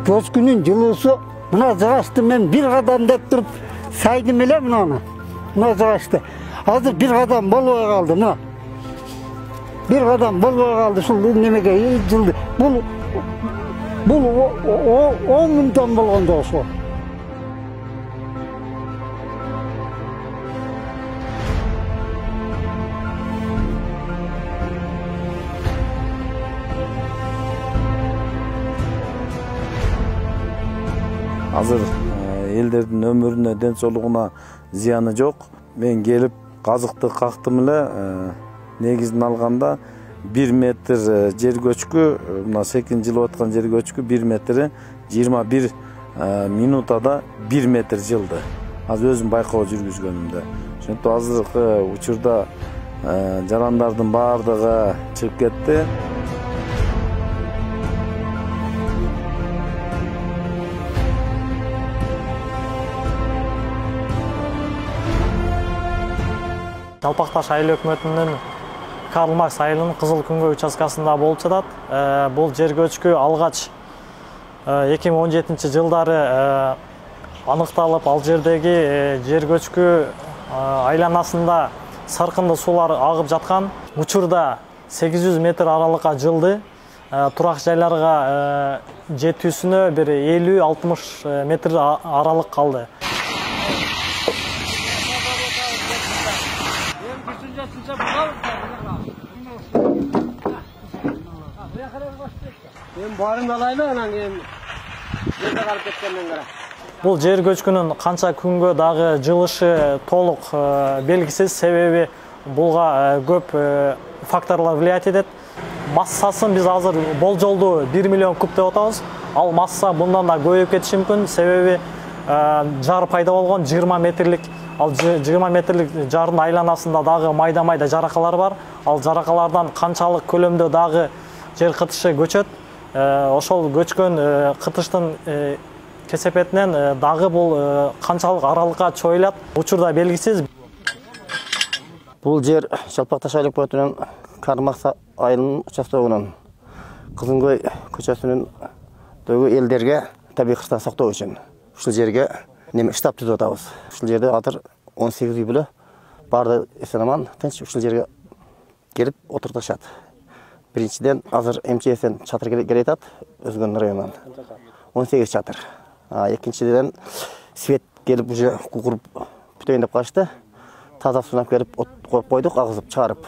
көчкүнүн жылуусу мына жыгачты мен bir кадам деп туруп сайдым эле мына жыгачты. Азыр bir кадам болбой калды мына. Bir кадам болбой калды ушул немеге жылды. Бул 10 миң тонн болгондо ошо. Азыр элдердин өмүрүнө, ден соолугуна зыяны жок. Мен келип казыкты кактым эле. Негизин алганда 1 метр жер көчкү, мына секин жылып аткан жер көчкү 1 метри 21 минутада 1 метр жылды. Азыр өзүм байкоо жүргүзгөнүмдө. Ошентип азыркы учурда жарандардын баардыгы чыгып кетти. Жалпакташ айыл өкмөтүнүн Карл Маркс айылынын Кызыл Күнгөй участкасында болуп жатат. Бул жер көчкү алгач 2017 жылдары аныкталып, ал жердеги жер көчкү айланасында саркынды суулар агып жаткан. Учурда 800 метр аралыкка жылды. Турак жайларга жетүүсүнө бир 50-60 метр аралык калды. Бул жер көчкүнүн канча күнгө дагы жылышы толук белгисиз, себеби буга көп факторлор влиять этет. Массасын биз азыр болжолдуу 1 миллион куб деп атабыз. Ал масса bundan да көбөйүп кетиши мүмкүн, себеби жар пайда болгон 20 метрлик. Ал 20 метрлик жардын айланасында дагы майда-майда жаракалар бар. Ал жаракалардан канчалык көлөмдө дагы жер кытышы көчөт. Ошол көчкөн кытыштын кесепетинен дагы бул канчалык аралыкка чоюлат, учурда белгисиз. Бул жер Жалпакташ айыл өкмөтүнүн Карл Маркс айылынын участогунун Кызылкөй көчөсүнүндөгү элдерге табий кырсыктан сактоо үчүн ушул жерге штаб түзүп атабыз. Ушул жерде азыр 18 үй бүлө барды эсен-аман тынч ушул жерге келип отуртушат. Биринчиден азыр МЧСтен чатыр келе жатат Өзгөн районунан. 18 чатыр. Экинчиден свет келип уже куруп бүтөйүн деп калышты. Таза сунап келип коюп койдук, агызып чыгарып.